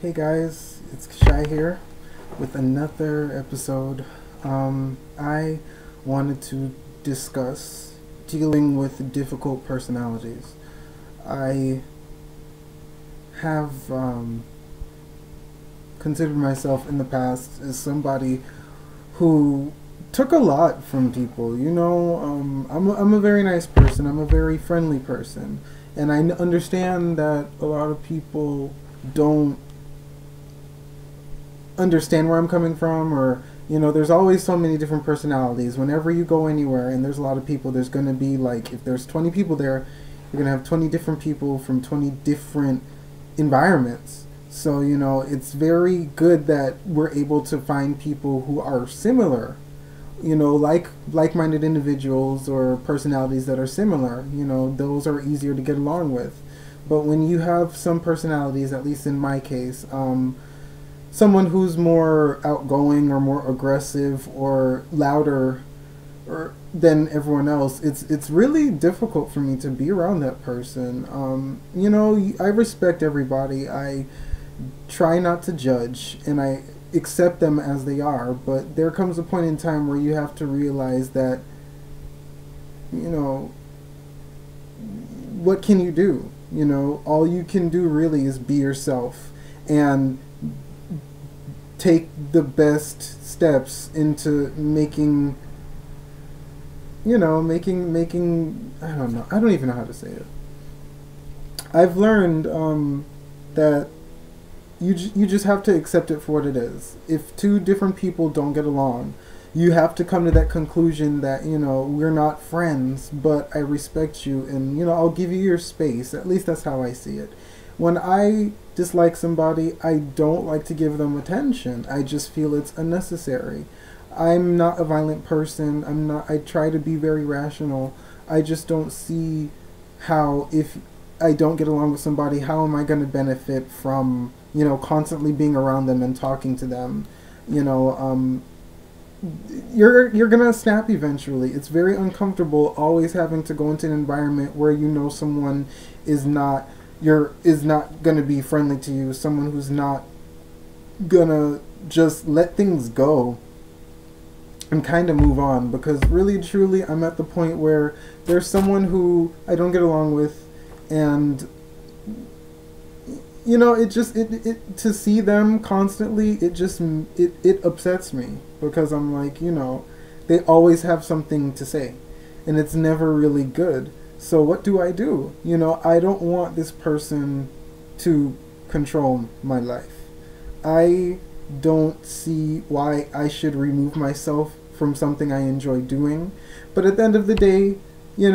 Hey guys, it's Shy here with another episode. I wanted to discuss dealing with difficult personalities. I have considered myself in the past as somebody who took a lot from people. I'm a very nice person, I'm a very friendly person, and I understand that a lot of people don't understand where I'm coming from, or there's always so many different personalities whenever you go anywhere and there's a lot of people. There's going to be, like, if there's 20 people there, you're going to have 20 different people from 20 different environments. So it's very good that we're able to find people who are similar, like-minded individuals or personalities that are similar. Those are easier to get along with. But when you have some personalities, at least in my case, someone who's more outgoing or more aggressive or louder than everyone else, it's really difficult for me to be around that person. I respect everybody. I try not to judge, and I accept them as they are. But there comes a point in time where you have to realize that, what can you do? All you can do really is be yourself and take the best steps into making I don't know, I don't even know how to say it. I've learned that you just have to accept it for what it is. If two different people don't get along, you have to come to that conclusion that, we're not friends, but I respect you, and, I'll give you your space. At least that's how I see it. When I dislike somebody, I don't like to give them attention. I just feel it's unnecessary. I'm not a violent person. I try to be very rational. I just don't see how, if I don't get along with somebody, how am I going to benefit from, constantly being around them and talking to them? You're gonna snap eventually. It's very uncomfortable always having to go into an environment where someone is not gonna be friendly to you, someone who's not gonna just let things go and kind of move on. Because really truly, I'm at the point where there's someone who I don't get along with, and it to see them constantly, it upsets me, because I'm like, they always have something to say, and it's never really good. So what do? I don't want this person to control my life. I don't see why I should remove myself from something I enjoy doing. But at the end of the day, I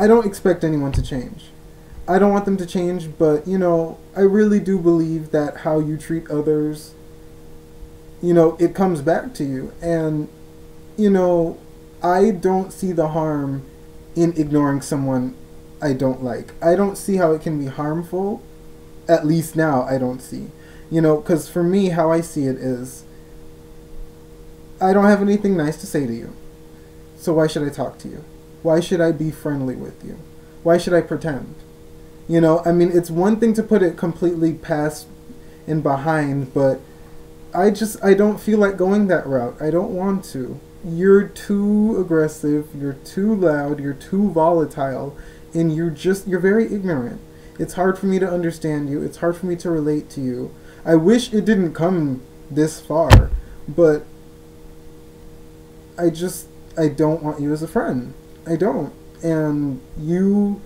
don't expect anyone to change. I don't want them to change, but, I really do believe that how you treat others, it comes back to you. And, I don't see the harm in ignoring someone I don't like. I don't see how it can be harmful. At least now I don't see. Because for me, how I see it is, I don't have anything nice to say to you. So why should I talk to you? Why should I be friendly with you? Why should I pretend? It's one thing to put it completely past and behind, but I don't feel like going that route. I don't want to. You're too aggressive, you're too loud, you're too volatile, and you're very ignorant. It's hard for me to understand you. It's hard for me to relate to you. I wish it didn't come this far, but I don't want you as a friend. I don't. And you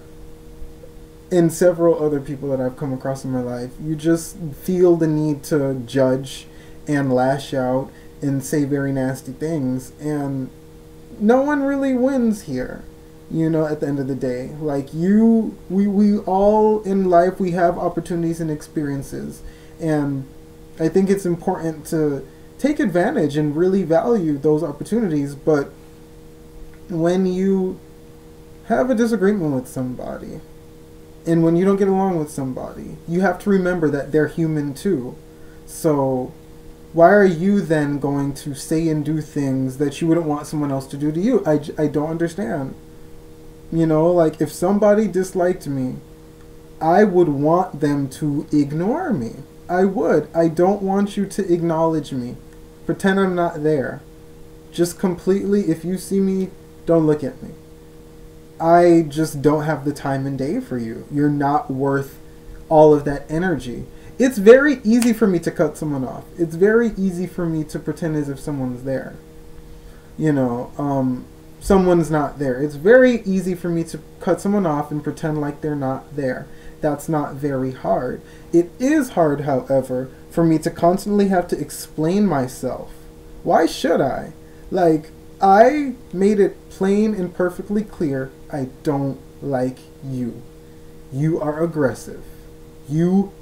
and several other people that I've come across in my life, you just feel the need to judge and lash out and say very nasty things, and no one really wins here, at the end of the day. Like, we all in life, we have opportunities and experiences, and I think it's important to take advantage and really value those opportunities. But when you have a disagreement with somebody, and when you don't get along with somebody, you have to remember that they're human too. So why are you then going to say and do things that you wouldn't want someone else to do to you? I don't understand. Like, if somebody disliked me, I would want them to ignore me. I would. I don't want you to acknowledge me. Pretend I'm not there. Just completely, if you see me, don't look at me. I just don't have the time and day for you. You're not worth all of that energy. It's very easy for me to cut someone off. It's very easy for me to pretend as if someone's there. You know, someone's not there. It's very easy for me to cut someone off and pretend like they're not there. That's not very hard. It is hard, however, for me to constantly have to explain myself. Why should I? Like, I made it plain and perfectly clear, I don't like you. You are aggressive. You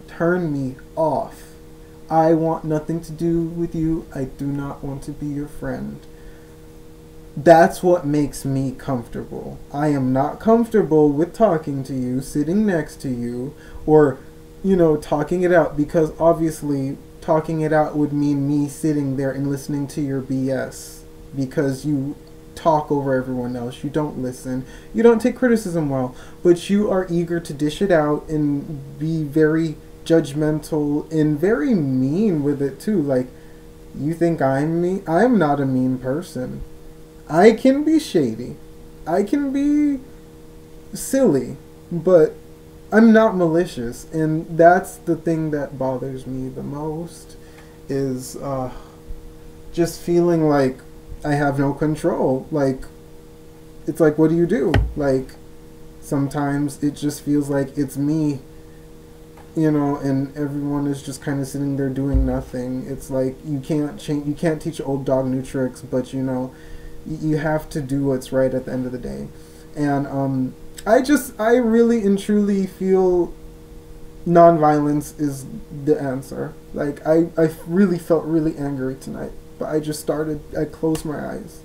turn me off. I want nothing to do with you. I do not want to be your friend. That's what makes me comfortable. I am not comfortable with talking to you, sitting next to you, or, you know, talking it out, because obviously talking it out would mean me sitting there and listening to your BS, because you talk over everyone else, you don't listen, you don't take criticism well, but you are eager to dish it out and be very judgmental and very mean with it too. Like, you think I'm mean? I'm not a mean person. I can be shady. I can be silly, but I'm not malicious, and that's the thing that bothers me the most, is just feeling like I have no control. Like, it's like, what do you do? Like, sometimes it just feels like it's me, you know, and everyone is just kind of sitting there doing nothing. It's like, you can't change, you can't teach old dog new tricks, but you know, you have to do what's right at the end of the day. And I really and truly feel nonviolence is the answer. Like, I really felt really angry tonight, but I closed my eyes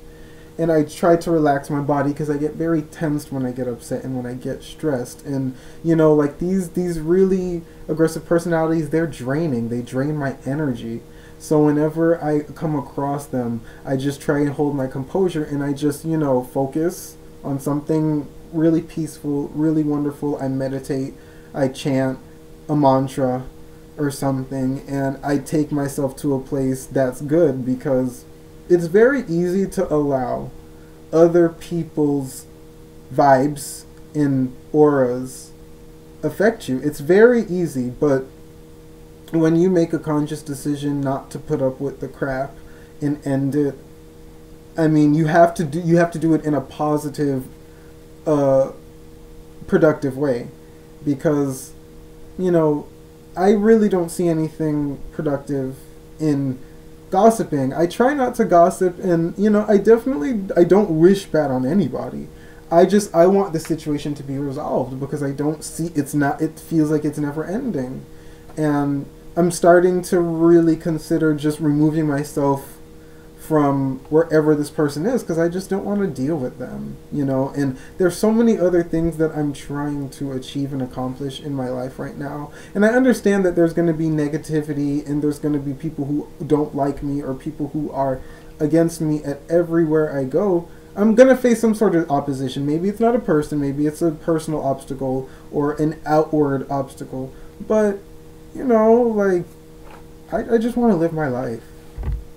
and I tried to relax my body, because I get very tensed when I get upset and when I get stressed. And, you know, like, these really aggressive personalities, they're draining. They drain my energy. So whenever I come across them, I just try and hold my composure, and I just, you know, focus on something really peaceful, really wonderful. I meditate, I chant a mantra or something, and I take myself to a place that's good, because it's very easy to allow other people's vibes and auras affect you. It's very easy, but when you make a conscious decision not to put up with the crap and end it, I mean, you have to do it in a positive, productive way, because, you know, I really don't see anything productive in gossiping. I try not to gossip, and, you know, I don't wish bad on anybody. I want the situation to be resolved, because I don't see, it feels like it's never ending. And I'm starting to really consider just removing myself from wherever this person is, because I just don't want to deal with them, you know. And there's so many other things that I'm trying to achieve and accomplish in my life right now. And I understand that there's going to be negativity, and there's going to be people who don't like me, or people who are against me at everywhere I go. I'm going to face some sort of opposition. Maybe it's not a person, maybe it's a personal obstacle or an outward obstacle. But, you know, like, I just want to live my life.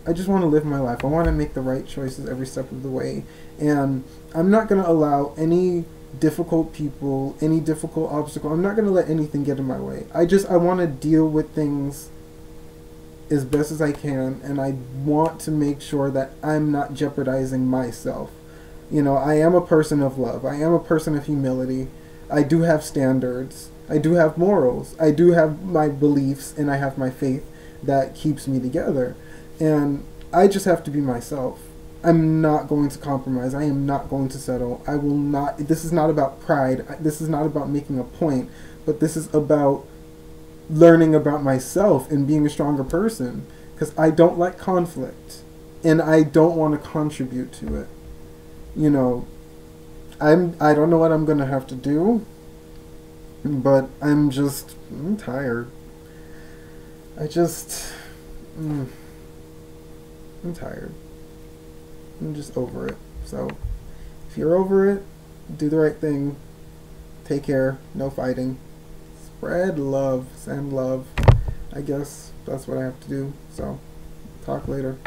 I just want to live my life. I want to make the right choices every step of the way. And I'm not going to allow any difficult people, any difficult obstacle. I'm not going to let anything get in my way. I want to deal with things as best as I can. And I want to make sure that I'm not jeopardizing myself. You know, I am a person of love. I am a person of humility. I do have standards. I do have morals. I do have my beliefs, and I have my faith that keeps me together. And I just have to be myself. I'm not going to compromise. I am not going to settle. I will not. This is not about pride. This is not about making a point. But this is about learning about myself and being a stronger person. Because I don't like conflict. And I don't want to contribute to it. You know, I don't know what I'm going to have to do. But I'm tired. I'm tired. I'm just over it. So, if you're over it, do the right thing. Take Take care. No fighting. Spread love. Send love. I guess that's what I have to do. So, talk later.